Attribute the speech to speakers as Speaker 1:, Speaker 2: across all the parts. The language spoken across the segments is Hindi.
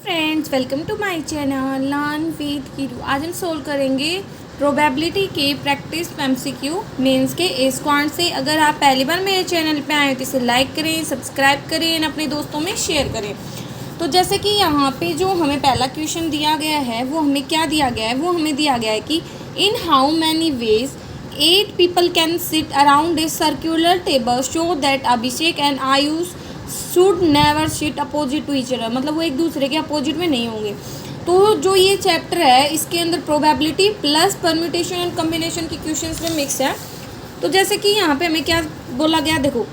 Speaker 1: Friends, welcome to my channel learn with Keeru. आज हम सोल्व करेंगे प्रोबेबिलिटी के प्रैक्टिस एमसीक्यू मेंस के ए स्क्वाड से। अगर आप पहली बार मेरे चैनल पे आए तो इसे लाइक करें, सब्सक्राइब करें और अपने दोस्तों में शेयर करें। तो जैसे कि यहाँ पे जो हमें पहला क्वेश्चन दिया गया है वो हमें क्या दिया गया है, वो हमें दिया गया है कि in how many ways 8 people can sit around a circular table show that Abhishek and Ayush should never sit opposite to each other. मतलब वो एक दूसरे के अपोजिट में नहीं होंगे। तो जो ये चैप्टर है इसके अंदर probability plus permutation and combination के क्वेश्चंस में मिक्स है। तो जैसे कि यहाँ पे हमें क्या बोला गया, देखो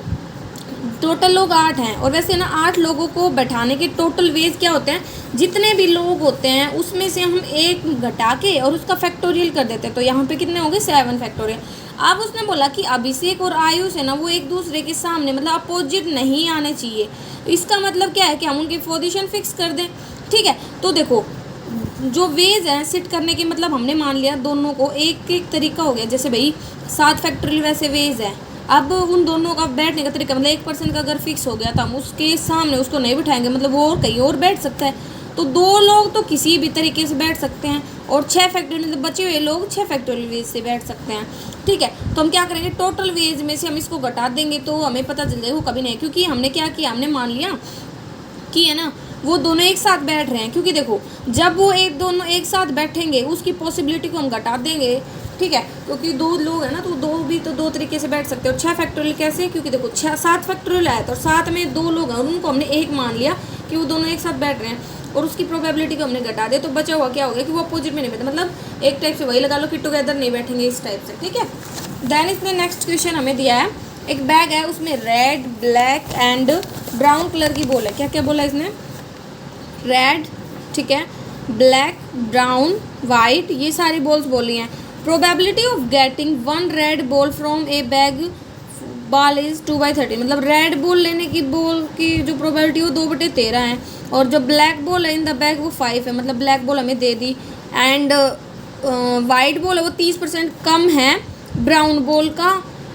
Speaker 1: टोटल लोग 8 हैं और वैसे ना 8 लोगों को बैठाने के टोटल वेज क्या होते हैं, जितने भी लोग होते हैं उसमें से हम एक घटा के और उसका फैक्टोरियल कर देते हैं। तो यहाँ पे कितने हो गए 7 फैक्टोरियल। अब उसने बोला कि अभिषेक और आयुष है ना वो एक दूसरे के सामने मतलब अपोजिट नहीं आने चाहिए। इसका मतलब क्या है कि हम उनकी पोजीशन फिक्स कर दें। ठीक है, तो देखो जो वेज है सिट करने के मतलब हमने मान लिया दोनों को एक एक तरीका हो गया। जैसे भाई 7 फैक्टोरियल वैसे वेज है। अब उन दोनों का बैठने का तरीका मतलब एक पर्सन का अगर फिक्स हो गया तो हम उसके सामने उसको नहीं बिठाएंगे, मतलब वो और कहीं और बैठ सकता है। तो 2 लोग तो किसी भी तरीके से बैठ सकते हैं और 6 फैक्टोरियल मतलब बचे हुए लोग 6 फैक्टोरियल वेज से बैठ सकते हैं। ठीक है, तो हम क्या करेंगे टोटल वेज में से हम इसको घटा देंगे तो हमें पता चल जाएगा वो कभी नहीं, क्योंकि हमने क्या किया, हमने मान लिया कि है ना वो दोनों एक साथ बैठ रहे हैं। क्योंकि देखो जब वो दोनों एक साथ बैठेंगे उसकी पॉसिबिलिटी को हम घटा देंगे। ठीक है, क्योंकि 2 लोग हैं ना तो 2 भी तो 2 तरीके से बैठ सकते हैं। और 6 फैक्टोरियल कैसे, क्योंकि देखो 7 फैक्टोरियल आया तो 7 में 2 लोग हैं और उनको हमने एक मान लिया कि वो दोनों एक साथ बैठ रहे हैं और उसकी प्रोबेबिलिटी को हमने घटा दिया। तो बचा हुआ क्या हो गया कि वो अपोजिट में नहीं बैठे, मतलब एक टाइप से वही लगा लो कि टुगेदर नहीं बैठेंगे इस टाइप से। ठीक है, देन इसने नेक्स्ट क्वेश्चन हमें दिया है, एक बैग है उसमें red black and brown colour की बॉल है। क्या क्या बोला इसने, रेड, ठीक है, ब्लैक, ब्राउन, वाइट, ये सारी बॉल्स बोली हैं। Probability of getting 1 red ball from A bag ball is 2/30। मतलब रेड बॉल लेने की बॉल की जो प्रोबेबिलिटी वो 2/13 है और जो ब्लैक बॉल है इन द बैग वो 5 है, मतलब ब्लैक बॉल हमें दे दी। एंड वाइट बॉल है वो 30% कम है ब्राउन बॉल का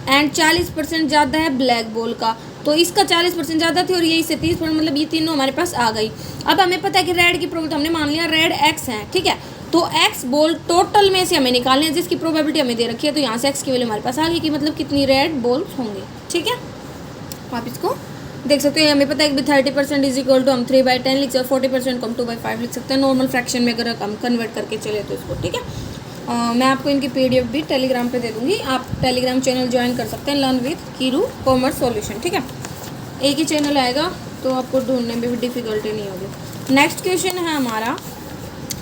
Speaker 1: एंड 40% ज़्यादा है ब्लैक बॉल का। तो इसका 40% ज़्यादा थी और ये इससे 30%, मतलब ये तीनों हमारे पास आ गई। अब हमें पता है कि रेड की प्रोबेबिलिटी हमने मान लिया रेड x है। ठीक है, तो x बॉल टोटल में से हमें निकालनी है जिसकी प्रोबेबिलिटी हमें दे रखी है। तो यहाँ से x की वैल्यू हमारे पास आ गई कि मतलब कितनी रेड बॉल होंगे। ठीक है, आप इसको देख सकते हैं। हमें पता है कि 30% इज इक्वल टू हम 3/10 लिख सकते हैं, 40% को हम 2/5 लिख सकते हैं नॉर्मल फ्रैक्शन में अगर हम कन्वर्ट करके चले तो इसको। ठीक है, मैं आपको इनकी PDF भी टेलीग्राम पे दे दूँगी, आप टेलीग्राम चैनल ज्वाइन कर सकते हैं learn with Kiru commerce solution. ठीक है, एक ही चैनल आएगा तो आपको ढूंढने में भी डिफ़िकल्टी नहीं होगी। नेक्स्ट क्वेश्चन है हमारा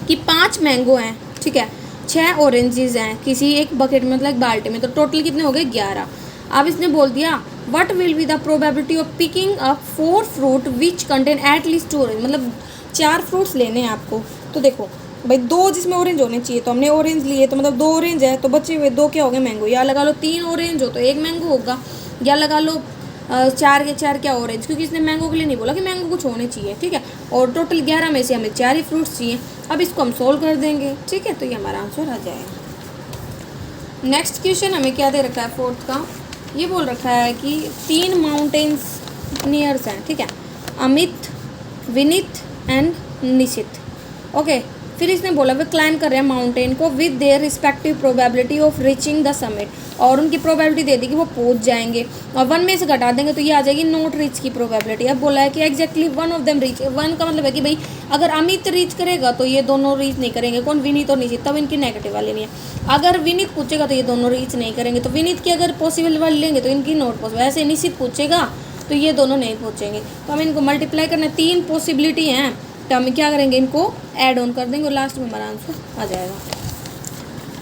Speaker 1: कि 5 मैंगो हैं, ठीक है, 6 ऑरेंजेस हैं किसी एक बकेट में मतलब एक बाल्टी में, तो टोटल कितने हो गए 11। अब इसने बोल दिया what will be the probability of picking up 4 fruit which contain at least 2 orange. मतलब 4 फ्रूट्स लेने हैं आपको। तो देखो भाई 2 जिसमें ऑरेंज होने चाहिए तो हमने ऑरेंज लिए, तो मतलब 2 ऑरेंज है तो बचे हुए 2 क्या हो गए मैंगो। या लगा लो 3 ऑरेंज हो तो 1 मैंगो होगा, या लगा लो 4 के 4 क्या ऑरेंज, क्योंकि इसने मैंगो के लिए नहीं बोला कि मैंगो कुछ होने चाहिए। ठीक है, और टोटल 11 में से हमें 4 ही फ्रूट्स चाहिए। अब इसको हम सोल्व कर देंगे। ठीक है, तो ये हमारा आंसर आ जाएगा। नेक्स्ट क्वेश्चन हमें क्या दे रखा है, 4th का, ये बोल रखा है कि 3 माउंटेन्स नियर्स हैं। ठीक है, अमित, विनीत एंड निशित। ओके, फिर इसने बोला वे क्लाइम कर रहे हैं माउंटेन को with their respective probability of reaching the summit, और उनकी प्रोबेबिलिटी दे दी कि वो पहुंच जाएंगे और 1 में से घटा देंगे तो ये आ जाएगी नॉट रीच की प्रोबेबिलिटी। अब बोला है कि एग्जैक्टली 1 ऑफ देम रीच। 1 का मतलब है कि भाई अगर अमित रीच करेगा तो ये दोनों रीच नहीं करेंगे। कौन, विनीत और निशित, तब इनकी नेगेटिव वाली नहीं है। अगर विनीत पूछेगा तो ये दोनों रीच नहीं करेंगे, तो विनीत की अगर पॉसिबल वाली लेंगे तो इनकी नॉट पॉसिबल। ऐसे निशित पूछेगा तो ये दोनों नहीं पहुँचेंगे। तो हम इनको मल्टीप्लाई करना, 3 पॉसिबिलिटी हैं तो हम क्या करेंगे इनको ऐड ऑन कर देंगे और लास्ट में हमारा आंसर आ जाएगा।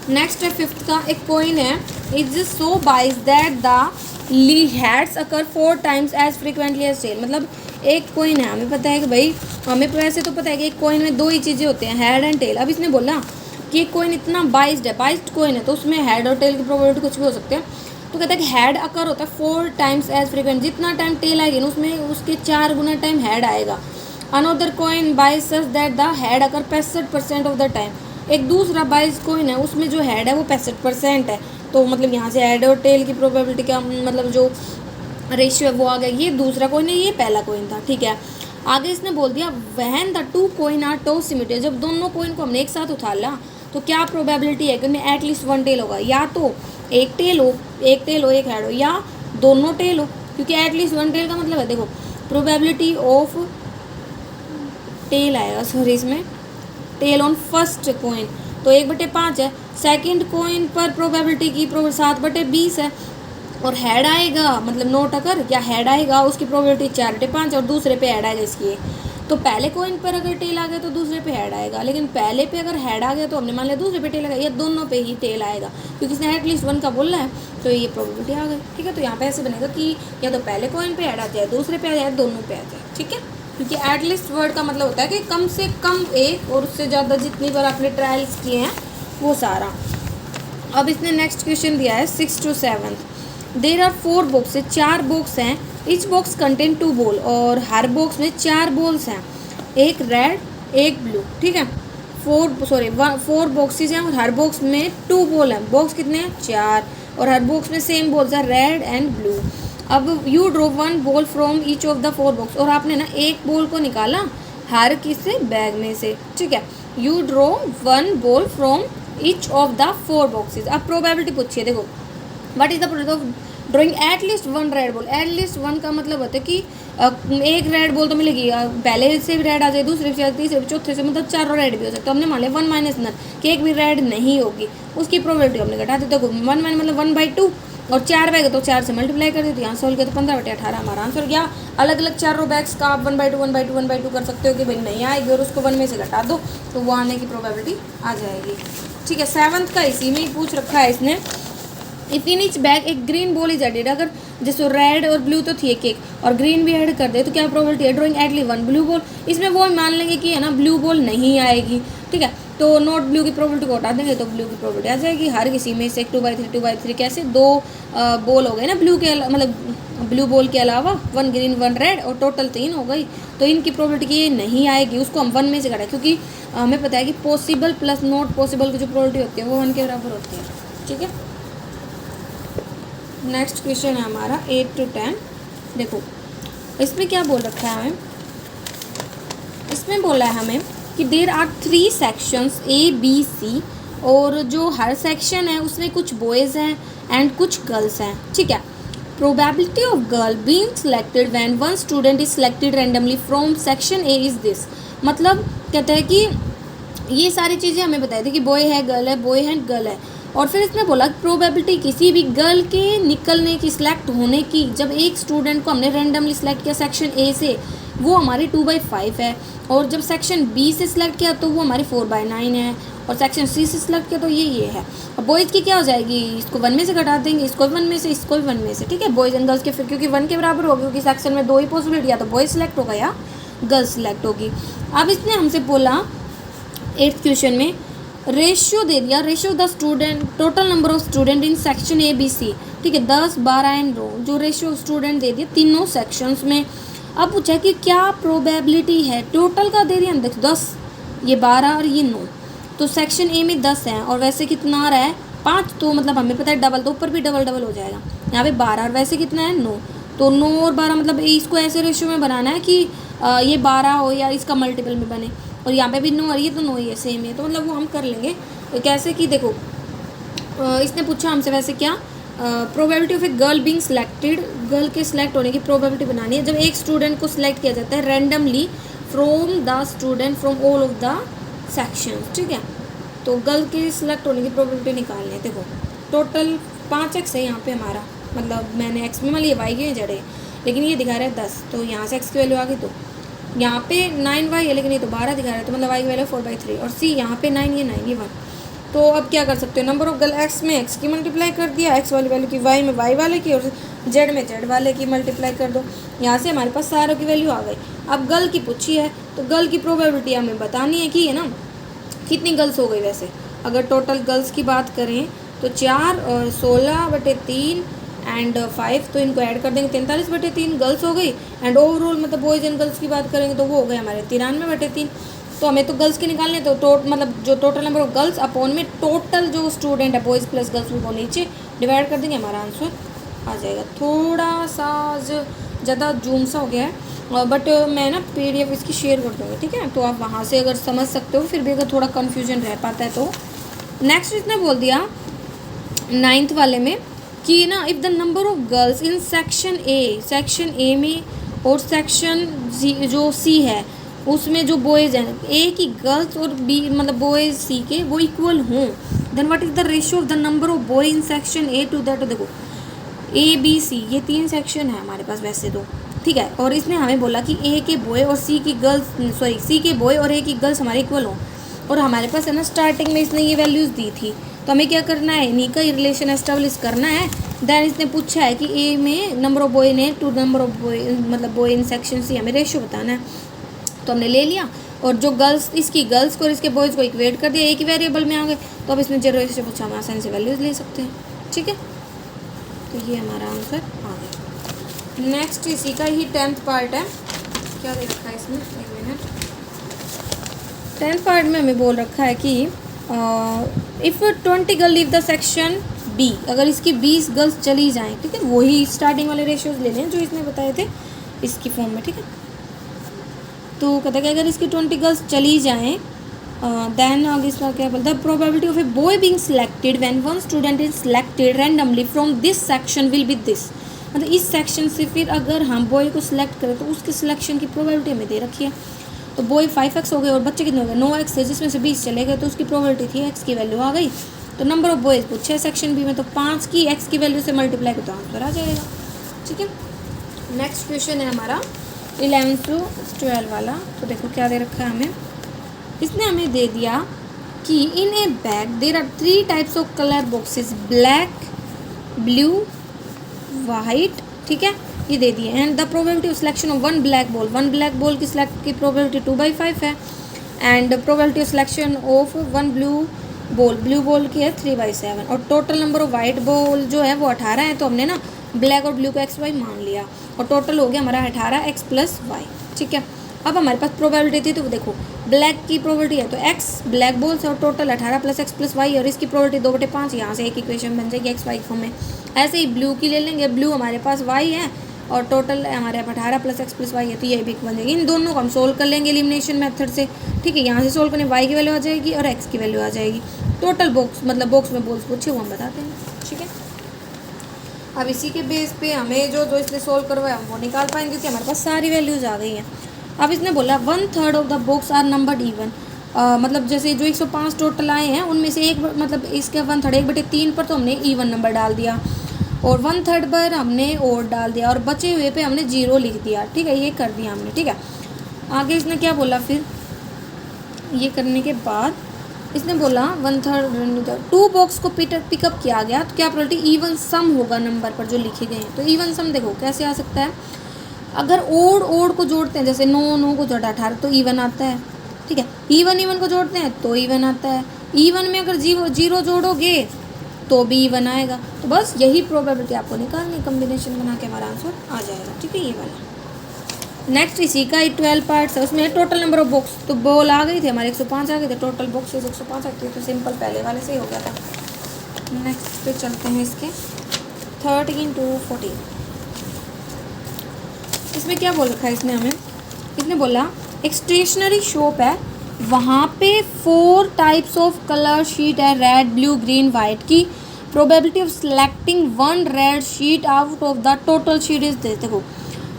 Speaker 1: नेक्स्ट है 5th का, एक कॉइन है is so biased that the ली heads occur 4 times as frequently as tail. मतलब एक कॉइन है, हमें पता है कि भाई हमें वैसे तो पता है कि एक कॉइन में 2 ही चीज़ें होती हैं, हेड एंड टेल। अब इसने बोला कि एक कॉइन इतना बाइज्ड है, बाइज्ड कॉइन है तो उसमें हेड और टेल की प्रोबेबिलिटी कुछ भी हो सकते हैं। तो कहता है कि हेड अकर होता है 4 times एज फ्रिक्वेंट, जितना टाइम टेल आएगी ना उसमें उसके 4 गुना टाइम हेड आएगा। Another coin biased such that the head occur 65% of the time. एक दूसरा बाइज कॉइन है उसमें जो हेड है वो 65% है। तो मतलब यहाँ से हेड और टेल की प्रोबेबिलिटी का मतलब जो रेशियो है वो आ गया। ये दूसरा कॉइन है, ये पहला कॉइन था। ठीक है, आगे इसने बोल दिया when the two coin are toss similar, जब दोनों कोइन को हमने एक साथ उछाला तो क्या प्रोबेबिलिटी है कि उनमें एटलीस्ट वन टेल होगा, या तो एक टेल हो एक हेड हो, या दोनों टेल हो, क्योंकि एटलीस्ट वन टेल का मतलब है देखो प्रोबेबिलिटी ऑफ टेल आएगा, सॉरी इसमें टेल ऑन फर्स्ट कोइन तो 1/5 है, सेकंड कोइन पर प्रोबेबिलिटी की 7/20 है, और हेड आएगा मतलब नोट अगर या हेड आएगा उसकी प्रोबेबिलिटी 4/5 और दूसरे पे हेड आएगा इसकी। तो पहले कोइन पर अगर टेल आ गया तो दूसरे पे हेड आएगा, लेकिन पहले पे अगर हेड आ गया तो हमने मान लिया दूसरे पे टेल आएगा, या दोनों पे ही टेल आएगा क्योंकि इसने एटलीस्ट वन का बोलना है, तो ये प्रोबेबिलिटी आ गई। ठीक है, तो यहाँ पे ऐसे बनेगा कि या तो पहले कोइन पे हेड आ जाए, दूसरे पे आ जाए, दोनों पे आ जाए। ठीक है, क्योंकि एटलीस्ट वर्ड का मतलब होता है कि कम से कम एक, और उससे ज़्यादा जितनी बार आपने ट्रायल्स किए हैं वो सारा। अब इसने नेक्स्ट क्वेश्चन दिया है 6 to 7। There are 4 box, 4 box हैं, ईच बॉक्स कंटेन 2 बॉल, और हर बॉक्स में 4 बॉल्स हैं, एक रेड एक ब्लू। ठीक है, 4 बॉक्सेस हैं और हर बॉक्स में 2 बॉल हैं। बॉक्स कितने हैं? 4, और हर बॉक्स में सेम बॉल्स हैं रेड एंड ब्लू। अब you draw 1 ball from each of the 4 box, और आपने ना एक बॉल को निकाला हर किसी बैग में से। ठीक है, you draw 1 ball from each of the 4 boxes. अब प्रोबेबिलिटी पूछिए, देखो what is the probability of drawing at least 1 red ball. At least 1 का मतलब होता है कि एक रेड बॉल तो मिलेगी, पहले से भी रेड आ जाए, दूसरे से, तीसरे से, चौथे से, मतलब 4 रेड भी हो सकते। तो हमने मान लिया 1 - नन कि एक भी रेड नहीं होगी, उसकी प्रोबेबिलिटी हमने घटा दी। तो 1 मतलब 1/2, और 4 बैग तो 4 से मल्टीप्लाई कर दी, तो यहाँ सोल्व किया तो 15/18 हमारा आंसर गया। अलग अलग 4 बैग्स का आप 1/2 कर सकते हो कि भाई नहीं आएगी और उसको 1 में से घटा दो तो वो आने की प्रोबेबिलिटी आ जाएगी। ठीक है, 7th का इसी में ही पूछ रखा है इसने। इफ इन ईच बैग एक ग्रीन बॉल इज एडेड, अगर जैसे रेड और ब्लू तो थी एक और ग्रीन भी ऐड कर दे तो क्या प्रोबेबिलिटी है? ड्रॉइंग एटली 1 ब्लू बॉल। इसमें वो मान लेंगे कि है ना ब्लू बॉल नहीं आएगी। ठीक है, तो नॉट ब्लू की प्रोबेबिलिटी को हटा देंगे तो ब्लू की प्रोबेबिलिटी आ जाएगी। हर किसी में से 2/3 कैसे 2 बॉल हो गए ना ब्लू के, मतलब ब्लू बॉल के अलावा 1 ग्रीन 1 रेड, और टोटल 3 हो गई। तो इनकी प्रोबेबिलिटी ये नहीं आएगी, उसको हम 1 में से घटाएं, क्योंकि हमें पता है कि पॉसिबल प्लस नॉट पॉसिबल की जो प्रोबेबिलिटी होती है वो 1 के बराबर होती है। ठीक है, नेक्स्ट क्वेश्चन है हमारा 8 to 10। देखो इसमें क्या बोल रखा है हमें, इसमें बोला है हमें कि there are 3 sections A, B, C, और जो हर सेक्शन है उसमें कुछ बॉयज़ हैं एंड कुछ गर्ल्स हैं। ठीक है, probability of girl being selected when 1 student is selected randomly from section A is this. मतलब कहता है कि ये सारी चीज़ें हमें बताई थी कि बॉय है गर्ल है, बॉय है गर्ल है, और फिर इसने बोला प्रोबेबिलिटी किसी भी गर्ल के निकलने की, सिलेक्ट होने की, जब एक स्टूडेंट को हमने रैंडमली सिलेक्ट किया सेक्शन A से वो हमारी 2/5 है, और जब सेक्शन B से सिलेक्ट किया तो वो हमारी 4/9 है, और सेक्शन C से सिलेक्ट किया तो ये है। अब बॉयज़ की क्या हो जाएगी, इसको 1 में से घटा देंगे, इसको 1 में से, इसको 1 में से। ठीक है, बॉयज़ एंड गर्ल्स के फिर क्योंकि 1 के बराबर होगी, क्योंकि सेक्शन में 2 ही पॉसिबिलिटी, या तो बॉयज़ सिलेक्ट होगा या गर्ल्स सिलेक्ट होगी। अब इसने हमसे बोला 8th क्वेश्चन में रेशियो दे दिया, ratio the student total number of student in section ABC। ठीक है, 10, 12 एंड रो, जो रेशियो स्टूडेंट दे दिया तीनों सेक्शंस में। अब पूछा कि क्या प्रोबेबिलिटी है, टोटल का दे दिया, देखो 10, ये 12 और ये 9, तो सेक्शन A में 10 हैं, और वैसे कितना आ रहा है 5, तो मतलब हमें पता है डबल, तो ऊपर भी डबल हो जाएगा। यहाँ पे 12 और वैसे कितना है 9, तो 9 और 12 मतलब इसको ऐसे रेशियो में बनाना है कि ये 12 हो या इसका मल्टीपल में बने, और यहाँ पे भी 9 और ये तो 9 ही है, सेम है, तो मतलब वो हम कर लेंगे। तो कैसे कि देखो इसने पूछा हमसे वैसे क्या probability of a girl being selected, girl के सिलेक्ट होने की प्रोबेबिलिटी बनानी है जब एक स्टूडेंट को सिलेक्ट किया जाता है randomly from the student from all of the section. ठीक है, तो गर्ल के सिलेक्ट होने की प्रोबेबिलिटी निकालनी है। देखो टोटल 5x है यहाँ पे हमारा, मतलब मैंने x में मान लिया y की जड़े, लेकिन ये दिखा रहा है 10, तो यहाँ से x की वैल्यू आ गई, तो यहाँ पे 9y है लेकिन ये तो 12 दिखा रहा है, तो मतलब y की वैल्यू 4/3, और c यहाँ पे 9, ये 9, ये 1। तो अब क्या कर सकते हो, नंबर ऑफ गर्ल x में x की मल्टीप्लाई कर दिया, x वाली वैल्यू की y में y वाले की, और z में z वाले की मल्टीप्लाई कर दो। यहाँ से हमारे पास सारों की वैल्यू आ गई। अब गर्ल की पूछी है तो गर्ल की प्रोबेबिलिटी हमें बतानी है कि है ना कितनी गर्ल्स हो गई। वैसे अगर टोटल गर्ल्स की बात करें तो 4 और 16/3 एंड 5, तो इनको ऐड कर देंगे 43/3 गर्ल्स हो गई। एंड ओवरऑल मतलब बॉयज़ एंड गर्ल्स की बात करेंगे तो वो हो गए हमारे 93/3। तो हमें तो गर्ल्स के निकालने, तो मतलब जो total number of girls upon में टोटल जो स्टूडेंट है बॉयज़ प्लस गर्ल्स वो नीचे डिवाइड कर देंगे, हमारा आंसर आ जाएगा। थोड़ा सा ज़्यादा जूम सा हो गया है, बट मैं ना PDF इसकी शेयर कर दूँगी, ठीक है, तो आप वहाँ से अगर समझ सकते हो, फिर भी अगर थोड़ा कन्फ्यूजन रह पाता है तो। नेक्स्ट इसने बोल दिया 9th वाले में कि ना if the number of girls in section A में और सेक्शन जो C है उसमें जो बॉयज़ हैं, A की गर्ल्स और B मतलब बॉयज़ C के वो इक्वल हों, then what is the ratio of the number of boy in section A to that. देखो ABC ये 3 सेक्शन है हमारे पास वैसे तो, ठीक है, और इसने हमें बोला कि A के बॉय और C की गर्ल्स C के बॉय और A की गर्ल्स हमारे इक्वल हों, और हमारे पास है ना स्टार्टिंग में इसने ये वैल्यूज़ दी थी, तो हमें क्या करना है, इन्हीं का रिलेशन एस्टेब्लिश करना है। देन इसने पूछा है कि A में नंबर ऑफ बॉय ने टू नंबर ऑफ बॉय मतलब बॉय इन सेक्शन C हमें रेशियो बताना है, तो हमने ले लिया, और जो गर्ल्स इसकी गर्ल्स को और इसके बॉयज़ को इक्वेट कर दिया, एक ही वेरिएबल में आ गए, तो अब इसने जो रेशियो पूछा हम आसानी से वैल्यूज़ ले सकते हैं, ठीक है, तो ये हमारा आंसर आ गया। नेक्स्ट इसी का ही 10th पार्ट है, क्या दे रखा है इसमें, एक मिनट। 10th पार्ट में हमें बोल रखा है कि if 20 girl leave the section B, अगर इसकी 20 गर्ल्स चली जाएं, ठीक है, वही स्टार्टिंग वाले रेशियोज ले लें जो इसने बताए थे इसकी फॉर्म में, ठीक है, तो कहता है कि अगर इसकी 20 गर्ल्स चली जाएं, देन आगे इसका क्या बोलता है, probability of a boy being selected when one student is selected randomly from this section will be this, मतलब इस सेक्शन से फिर अगर हम बॉय को सिलेक्ट करें तो उसके सिलेक्शन की प्रोबेबिलिटी हमें दे रखी है, तो बॉय 5x हो गए और बच्चे कितने हो गए 9x है, जिसमें से 20 चले गए तो उसकी प्रोबेबिलिटी थी x की वैल्यू आ गई, तो नंबर ऑफ बॉयज़ पूछे सेक्शन B में, तो 5 की x की वैल्यू से मल्टीप्लाई करो तो आंसर आ जाएगा, ठीक है। नेक्स्ट क्वेश्चन है हमारा 11 to 12 वाला, तो देखो क्या दे रखा है हमें, इसने हमें दे दिया कि in a bag there are 3 types of colour boxes, black, blue, white, ठीक है, ये दे दिए, and the probability of selection of one black ball की सिलेक्ट की प्रोबेबिलिटी 2/5 है, and probability of selection of one blue ball की है 3/7, और total number of white ball जो है वो 18 है, तो हमने ना ब्लैक और ब्लू को XY मान लिया, और टोटल हो गया हमारा 18x + y, ठीक है। अब हमारे पास प्रोबेबिलिटी थी, तो देखो ब्लैक की प्रोबेबिलिटी है तो x ब्लैक बॉल से, और टोटल 18 + x + y, और इसकी प्रोबेबिलिटी 2/5, यहाँ से एक इक्वेशन बन जाएगी XY फॉर्म में। ऐसे ही ब्लू की ले लेंगे, ब्लू हमारे पास y है और टोटल हमारे 18 + x + y है, तो ये भी बन जाएगी। इन दोनों को हम सोल्व कर लेंगे एलिमिनेशन मेथड से, ठीक है, यहाँ से सोल्व करने y की वैल्यू आ जाएगी और x की वैल्यू आ जाएगी, टोटल बॉक्स मतलब बॉक्स में बॉल्स पूछे वो हम बताते हैं, ठीक है। अब इसी के बेस पे हमें जो इसने सोल्व करवाया हम वो निकाल पाएंगे, क्योंकि हमारे पास सारी वैल्यूज़ आ गई हैं। अब इसने बोला 1/3 of the box are numbered even, मतलब जैसे जो 105 टोटल आए हैं उनमें से एक मतलब इसका 1/3 1/3 पर तो हमने इवन नंबर डाल दिया, और 1/3 पर हमने ओड डाल दिया, और बचे हुए पे हमने 0 लिख दिया, ठीक है, ये कर दिया हमने, ठीक है। आगे इसने क्या बोला फिर, ये करने के बाद इसने बोला 1/3 2 बॉक्स को पिकअप किया गया, तो क्या प्रोबेबिलिटी इवन सम होगा नंबर पर जो लिखे गए हैं, तो इवन सम देखो कैसे आ सकता है, अगर ओड को जोड़ते हैं, जैसे 9 को जोड़ा 18 तो इवन आता है, ठीक है, इवन को जोड़ते हैं तो इवन आता है, इवन में अगर 0 जोड़ोगे तो भी इवन आएगा, तो बस यही प्रोबेबिलिटी आपको निकालनी, कम्बिनेशन बना के हमारा आंसर आ जाएगा, ठीक है, ये वाला। नेक्स्ट इसी का 12 पार्ट्स है, उसमें टोटल नंबर ऑफ बॉक्स, तो बॉल आ गई थी हमारे 105 आ गए थे, टोटल बॉक्सेस 105 आती है, तो सिंपल पहले वाले से ही हो गया था। नेक्स्ट पे चलते हैं इसके 13 to 14, इसमें क्या बोल रखा है इसने हमें, इसने बोला एक स्टेशनरी शॉप है, वहाँ पे 4 टाइप्स ऑफ कलर शीट है, रेड, ब्लू, ग्रीन, वाइट की probability of selecting 1 red sheet out of the total sheet is this, देखो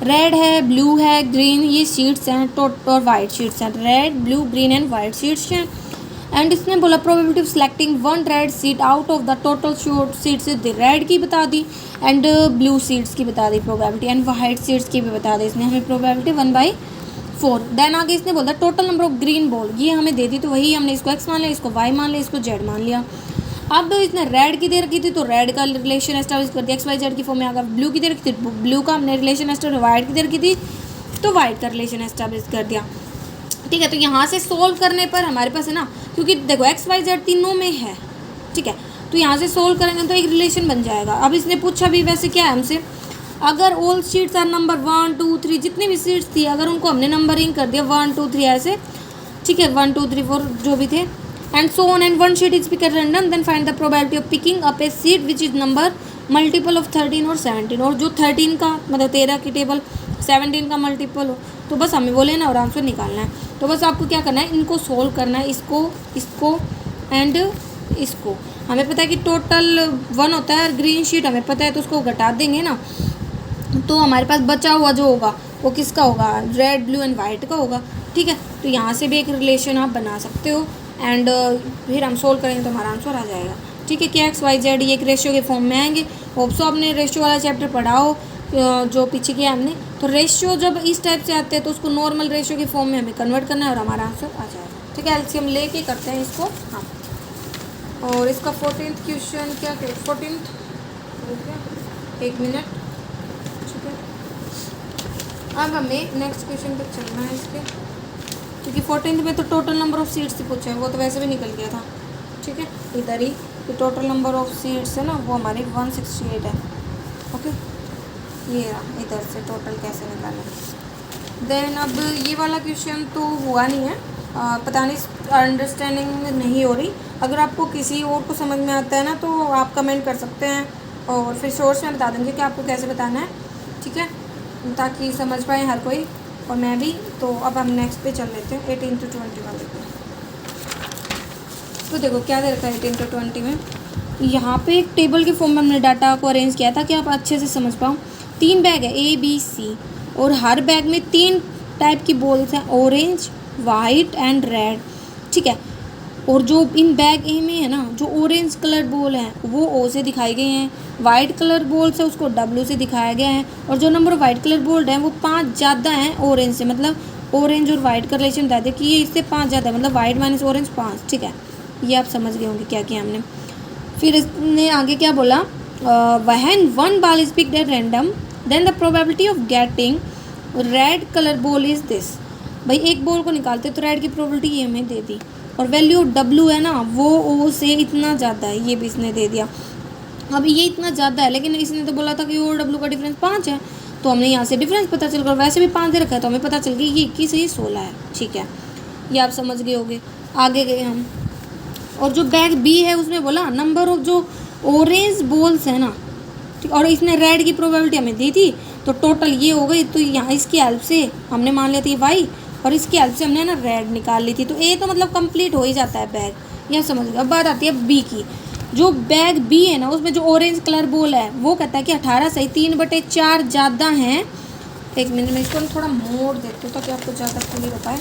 Speaker 1: रेड है, ब्लू है, ग्रीन, ये शीट्स हैं, और वाइट शीट्स हैं, red, blue, green and white sheets हैं, एंड इसने बोला probability of selecting 1 red seat out of the total seats, red की बता दी एंड ब्लू सीट्स की बता दी प्रोबेबिलिटी, एंड वाइट सीट्स की भी बता दी इसने हमें प्रोबेबिलिटी 1/4। देन आगे इसने बोला total number of green ball, ये हमें दे दी, तो वही हमने इसको x मान लिया, इसको y मान लिया, इसको z मान लिया। अब इसने रेड की दे रखी थी तो रेड का रिलेशन एस्टैब्लिश कर दिया, XYZ की फॉर्म में आ गया, ब्लू की दे रखी थी ब्लू का हमने रिलेशन एस्टैब्लिश, वाइट की दे रखी थी तो वाइट का रिलेशन एस्टैब्लिश कर दिया, ठीक है। तो यहाँ से सोल्व करने पर हमारे पास है ना, क्योंकि देखो XYZ तीनों में है, ठीक है, तो यहाँ से सोल्व करेंगे तो एक रिलेशन बन जाएगा। अब इसने पूछा भी वैसे क्या है हमसे, अगर ऑल शीट्स आर नंबर 1 2 3, जितनी भी शीट्स थी अगर उनको हमने नंबरिंग कर दिया 1 2 3 ऐसे, ठीक है, 1 2 3 4 जो भी थे, and so on, and one sheet is picked at random, then find the probability of picking up a sheet which is number multiple of 13 और 17, और जो 13 का मतलब 13 की टेबल 17 का मल्टीपल हो, तो बस हमें वो लेना और आंसर निकालना है। तो बस आपको क्या करना है, इनको सोल्व करना है, इसको एंड इसको। हमें पता है कि टोटल 1 होता है, ग्रीन शीट हमें पता है, तो उसको घटा देंगे ना, तो हमारे पास बचा हुआ जो होगा वो किसका होगा, रेड ब्लू एंड वाइट का होगा। ठीक है, तो यहाँ से भी एक रिलेशन आप बना सकते हो एंड फिर हम सोल्व करेंगे तो हमारा आंसर आ जाएगा। ठीक है, कि एक्स वाई जेड ये एक रेशियो के फॉर्म में आएंगे। होप सो आपने रेशियो वाला चैप्टर पढ़ा हो जो पीछे किया हमने। तो रेशियो जब इस टाइप से आते हैं तो उसको नॉर्मल रेशियो के फॉर्म में हमें कन्वर्ट करना है और हमारा आंसर आ जाएगा। ठीक है, एलसीएम लेके करते हैं इसको। हाँ, और इसका 14th क्वेश्चन क्या करें, 14th, एक मिनट। ठीक है, अब हमें नेक्स्ट क्वेश्चन तक चलना है इसके, क्योंकि 14th में तो टोटल नंबर ऑफ सीट्स ही पूछे हैं, वो तो वैसे भी निकल गया था। ठीक है, इधर ही तो टोटल नंबर ऑफ सीट्स है ना, वो हमारी 168 है। ओके, ये रहा, इधर से टोटल कैसे निकालें। देन अब ये वाला क्वेश्चन तो हुआ नहीं है, पता नहीं अंडरस्टैंडिंग नहीं हो रही। अगर आपको किसी और को समझ में आता है ना तो आप कमेंट कर सकते हैं और फिर सोर्स में बता देंगे कि आपको कैसे बताना है। ठीक है, ताकि समझ पाए हर कोई और मैं भी। तो अब हम नेक्स्ट पे चल लेते हैं, 18 to 20 वाले पे। तो देखो क्या दे रखा है 18 to 20 में। यहाँ पे एक टेबल के फॉर्म में हमने डाटा को अरेंज किया था कि आप अच्छे से समझ पाओ। 3 बैग है A B C, और हर बैग में 3 टाइप की बॉल्स हैं, ऑरेंज, वाइट एंड रेड। ठीक है, और जो इन बैग ए में है ना, जो ऑरेंज कलर बॉल है वो O से दिखाई गए हैं, वाइट कलर बॉल्स है उसको W से दिखाया गया है, और जो number of white colour ball है वो 5 ज़्यादा हैं ऑरेंज से। मतलब ऑरेंज और वाइट का रिलेशन बता दें कि ये इससे 5 ज़्यादा है, मतलब वाइट माइनस ऑरेंज 5। ठीक है, ये आप समझ गए होंगे क्या किया हमने। फिर इसने आगे क्या बोला, when one ball is picked at random then the probability of getting red colour ball is this. भाई एक बॉल को निकालते तो रेड की प्रोबेबिलिटी ये हमें दे दी, और वैल्यू W है ना वो O से इतना ज़्यादा है, ये भी इसने दे दिया। अब ये इतना ज़्यादा है, लेकिन इसने तो बोला था कि O और W का डिफरेंस 5 है, तो हमने यहाँ से डिफरेंस पता चल गया, वैसे भी 5 दे रखा है तो हमें पता चल गया ये 21 है, ये 16 है। ठीक है, ये आप समझ गए होंगे। आगे गए हम, और जो बैग B है उसमें बोला नंबर ऑफ जो ऑरेंज बॉल्स है ना, ठीक, और इसने रेड की प्रोबेबिलिटी हमें दी थी, तो टोटल ये हो गई। तो यहाँ इसकी हेल्प से हमने मान लिया था वाई, और इसकी हेल्प से हमने ना रेड निकाल ली थी, तो ए तो मतलब कंप्लीट हो ही जाता है बैग, यह समझ गए। अब बात आती है बी की। जो बैग बी है ना उसमें जो ऑरेंज कलर बॉल है वो कहता है कि 18 सही 3/4 ज़्यादा हैं। एक मिनट में इसको थोड़ा मोड़ देती हूँ ताकि आपको ज़्यादा क्लियर हो पाए।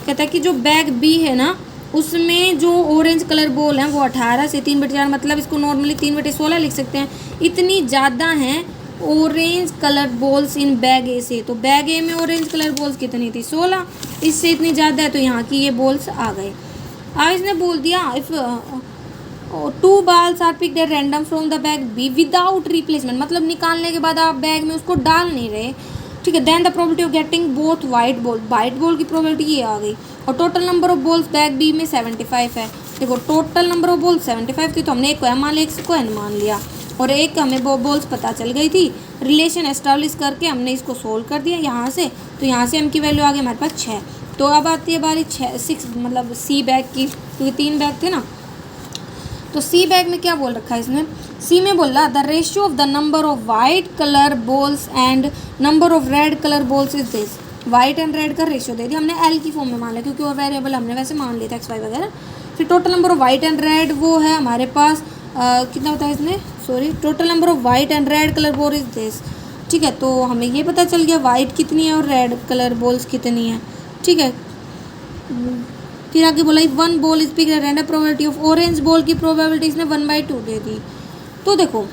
Speaker 1: कहता है कि जो बैग बी है ना उसमें जो ऑरेंज कलर बॉल हैं वो 18 से 3/4, मतलब इसको नॉर्मली 3/16 लिख सकते हैं, इतनी ज़्यादा हैं orange colour balls in bag A से। तो बैग ए में ऑरेंज कलर बॉल्स कितनी थी, 16, इससे इतनी ज़्यादा है तो यहाँ की ये बॉल्स आ गए। अब इसने बोल दिया if 2 balls are picked at random from the bag B without replacement, मतलब निकालने के बाद आप बैग में उसको डाल नहीं रहे। ठीक है, then the probability of getting both white ball की प्रोबेबिलिटी ये आ गई, और total number of balls bag B में 75 है। देखो टोटल नंबर ऑफ बॉल्स 75 थी, तो हमने एक को एम मान लिया, एक को एन मान लिया, और एक हमें बॉल्स पता चल गई थी। रिलेशन एस्टैब्लिश करके हमने इसको सोल्व कर दिया यहाँ से, तो यहाँ से एम की वैल्यू आ गई हमारे पास 6। तो अब आती है बारी 6 मतलब सी बैग की, क्योंकि 3 बैग थे ना। तो सी बैग में क्या बोल रखा है इसने, सी में बोला the ratio of the number of white colour balls and number of red colour balls is this. White and red का रेशियो दे दिया हमने, एल की फॉर्म में मान लिया क्योंकि और वेरिएबल हमने वैसे मान लिया था एक्स वाई वगैरह। फिर total number of white and red वो है हमारे पास कितना बताया इसने, sorry, total number of white and red colour ball is this. ठीक है, तो हमें ये पता चल गया वाइट कितनी है और रेड कलर बॉल्स कितनी है। ठीक है, फिर आगे बोला 1 ball is picked at random probability of orange ball की प्रोबेबिलिटी इसने 1/2 दे दी। तो देखो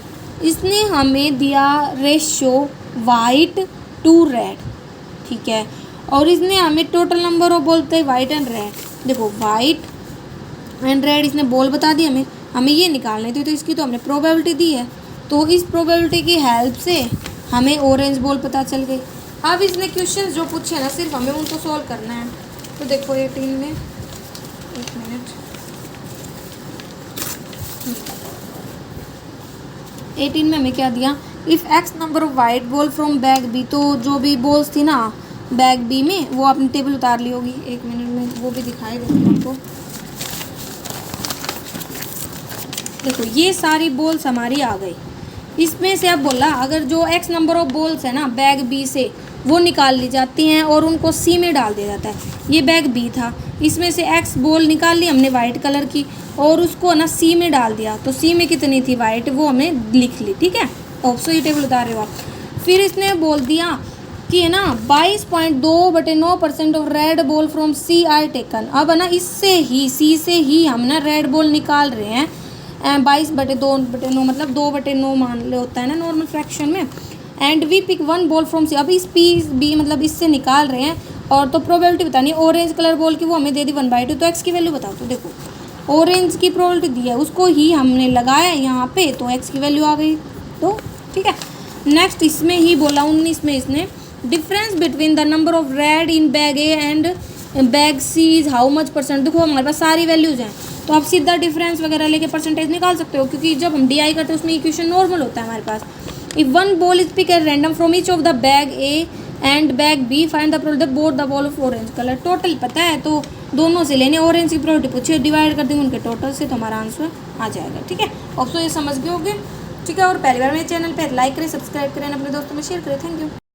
Speaker 1: इसने हमें दिया रेशियो वाइट टू रेड, ठीक है, और इसने हमें टोटल नंबर ऑफ बोलते हैं वाइट एंड रेड। देखो वाइट एंड रेड इसने बॉल बता दी हमें ये निकालने थे, तो इसकी तो हमने प्रोबेबिलिटी दी है, तो इस प्रोबेबिलिटी की हेल्प से हमें ऑरेंज बॉल पता चल गई। अब इसने क्वेश्चन जो पूछे ना सिर्फ हमें उनको सॉल्व करना है। तो देखो 18 में, एक मिनट, 18 में हमें क्या दिया, if x number of white ball from bag B, तो जो भी बॉल्स थी ना बैग बी में वो आपने टेबल उतार ली होगी, एक मिनट में वो भी दिखाई देंगे आपको। देखो ये सारी बॉल्स हमारी आ गई, इसमें से अब बोला अगर जो एक्स नंबर ऑफ बॉल्स है ना बैग बी से वो निकाल ली जाती हैं और उनको सी में डाल दिया जाता है। ये बैग बी था, इसमें से एक्स बॉल निकाल ली हमने वाइट कलर की और उसको ना सी में डाल दिया, तो सी में कितनी थी वाइट वो हमने लिख ली, ठीक है। ऑप्शन ये टेबल बता रहे हो आप। फिर इसने बोल दिया कि है ना 22.9% of red ball from C are taken. अब है ना इससे ही सी से ही हम ना रेड बॉल निकाल रहे हैं। 22/2/9 मतलब 2/9 मान ले होता है ना नॉर्मल फ्रैक्शन में। And we pick one ball from C, अब इस पी बी मतलब इससे निकाल रहे हैं और तो प्रोबेबिलिटी बतानी है ऑरेंज कलर बॉल की, वो हमें दे दी 1/2। तो एक्स की वैल्यू बताओ। तो देखो ऑरेंज की प्रोबेबिलिटी दी है उसको ही हमने लगाया यहाँ पे, तो एक्स की वैल्यू आ गई। तो ठीक है, नेक्स्ट इसमें ही बोला 19 में इसने difference between the number of red in bag A and bag C is how much percent. देखो हमारे पास सारी वैल्यूज हैं तो आप सीधा डिफरेंस वगैरह लेके परसेंटेज निकाल सकते हो, क्योंकि जब हम डीआई करते हैं उसमें इक्वेशन नॉर्मल होता है हमारे पास। If one ball is pick at random from each of the bag A and bag B find the probability both the ball of orange colour. Total पता है तो दोनों से लेने, ऑरेंज की प्रोबेबिलिटी पूछिए, डिवाइड कर देंगे उनके टोटल से, तो हमारा आंसर आ जाएगा। ठीक है, ऑप्शन ये समझ गए होंगे। ठीक है, और पहली बार मेरे चैनल पर लाइक करें, सब्सक्राइब करें, अपने दोस्तों में शेयर करें। Thank you.